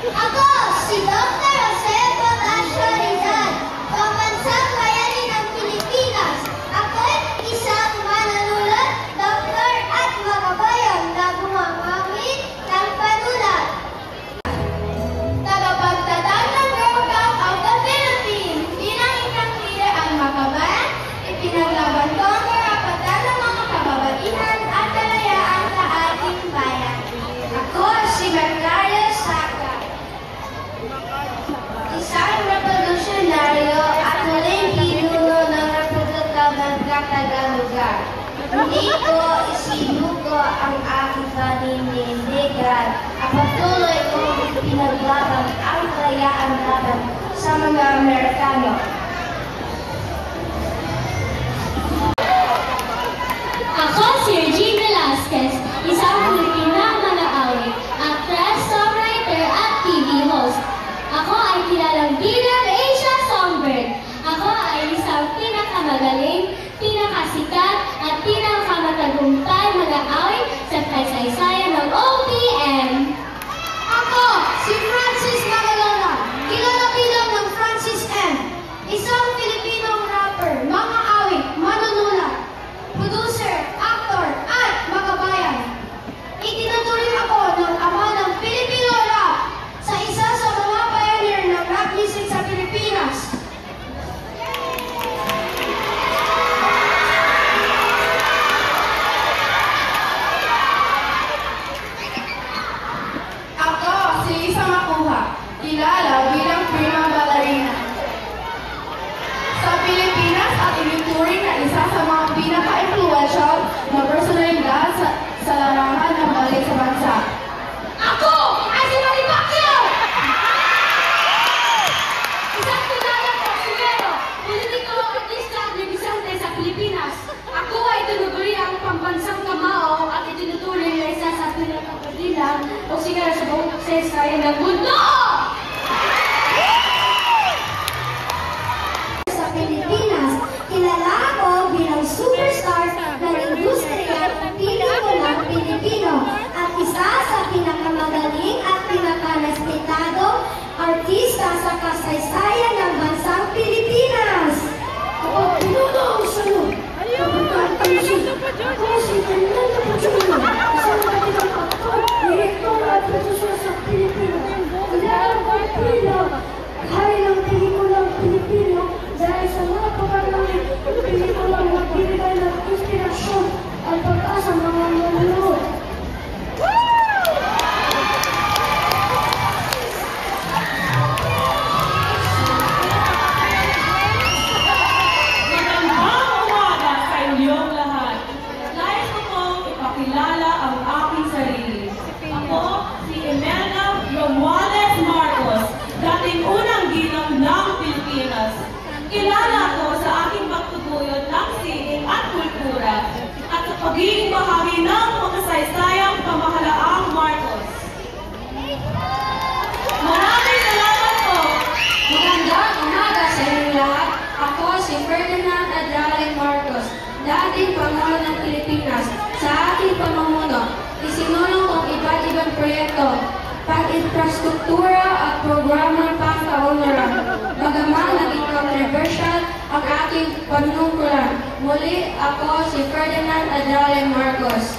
Ako, si Dr. Jose Potasio Rizal, pambansang bayani ng Pilipinas. Ako'y isang manunulat, doktor at makabayan na gumagamit ng panulat. Tagapagtatag ng Girl Cup of the Philippines. Bilang isang leader ang makabayan, ipinaglaban ko ang karapatan ng mga kababaihan at kalayaan sa ating bayan. Ako, si Macario Saca, isang revolusyonaryo at muling pinuno ng Republika Magkatagalugar. Hindi ko isinuko ang aking paninindigan at patuloy kong ipinaglaban ang kalayaan laban sa mga Amerikano. Ako si Regine Velasquez, isang Pilipinang manaawi, actress, songwriter at TV host. Ako ay kilalang bilang Asia Songbird. Ako ay isang pinakamagaling, pinakasikat at pinakamatagumpay manaawi sa kasaysayan ng OPM. Ako, si Francis Magalona, kilala bilang ng Francis M. Isang Filipinong rapper, mang-aawit, manunulat, producer, actor, at makabayan. Itinuturing ako ng ama ng Filipino rap sa isa sa mga pioneer ng rap music sa Pilipinas. Ako, si Lisa Makuha, kilala bilang prima ballerina. Sa Pilipinas at itinuturing na isa sa mga pinaka-influential na personalidad sa larangan ng ballet sa bansa. Ako ay si Manny Pacquiao! Isang kilalang boksingero, politiko at artista at negosyante sa Pilipinas. Ako ay tinuguri ang pambansang kamao at itinuturing na isa sa pinakapadilang boksingero sa buong kasaysayan ng mundo! Sa Pilipinas, kilala ako bilang superstar ng industriya ng pelikulang Pilipino at isa sa pinakamagaling at pinakarespetado artista sa kasaysayan ng bansang Pilipinas. Kapag pinuno ang salon, kapag ka-attention, ako si Fernando Pachulo, isang katigang aktor, direktor at producer sa Pilipinas. Kilala ko bilang hari ng pelikulang Pilipino dahil sa mga pagkakaroon ng pelikulang nagbibigay ng inspirasyon at pag-asa ng mga manunood. Magandang umaga sa inyong lahat. Nais ko pong ipakilala ang aking sarili. Ako si Imelda Romualdez Marcos, dating unang ginang ng Pilipinas. Kilala ko sa aking pagtutuyod ng sining at kultura at sa pagiging bahagi ng makasaysayang pamahalaang Marcos. Maraming salamat po! Magandang umaga sa inyong lahat. Ako si Ferdinand Adralen Marcos, dating Pangulo ng Pilipinas. Sa aking pamumuno, isinulong kong iba't ibang proyekto, pag-infrastruktura at programang pangkaunlaran. Bagaman naging controversial ang aking panunungkulan, muli ako si Ferdinand Adralen Marcos.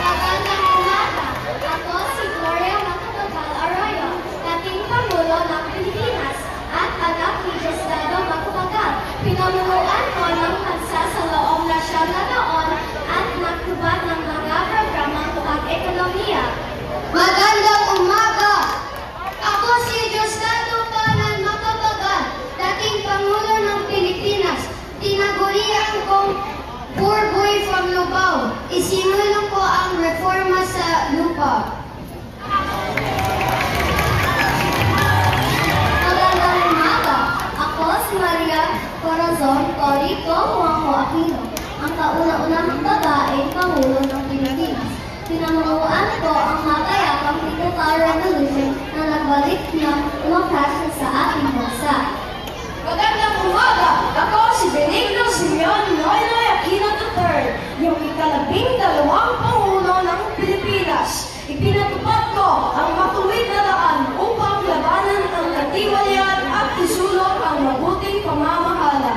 Magandang umaga. Ako si Gloria Macapagal Arroyo, dating Pangulo ng Pilipinas at anak ni Diosdado Macapagal. Pinamunuan ko ng bansa sa loob na siyang na taon at nagtubad ng mga programang pag-ekonomiya. Magandang umaga. Ako si Diosdado Macapagal, dating Pangulo ng Pilipinas. Tinagurian kong poor boy from Lubao. Isinulong ko ang reforma sa lupa. Magandang umaga. Ako si Maria Corazon Torico Juanjo Aquino, ang kauna-unahang babaeng Pangulo ng Pilipinas. Pinamunuan ko ang matayapang Political Revolution na nagbalik ng demokrasya sa ating bansa. Magandang umaga! Ako si Benigno Simeon Noynoy Aquino III, yung ika-12 Pangulo ng Pilipinas. Ipinatupad ko ang matuwid na daan upang labanan ang katiwalian at isulong ang mabuting pamamahala.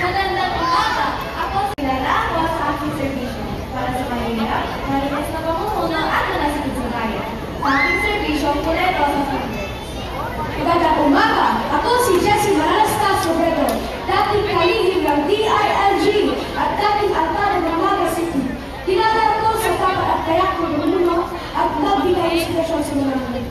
Magandang umaga! Ako kilala ako sa aking serbisyo. Para sa Manila, narinig na pamumuno at nalasakit sa bayan. Sa aking serbisyo, kuleto sa Sunday. Magandang umaga! Ako si Jessie Maralastas Robredo, dating kalihim ng DILG at dating altar ng Naga City. Kilala ko sa tapat at kayak ng lumuno at nagbigay inspirasyon sa mga mga.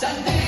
Sunday.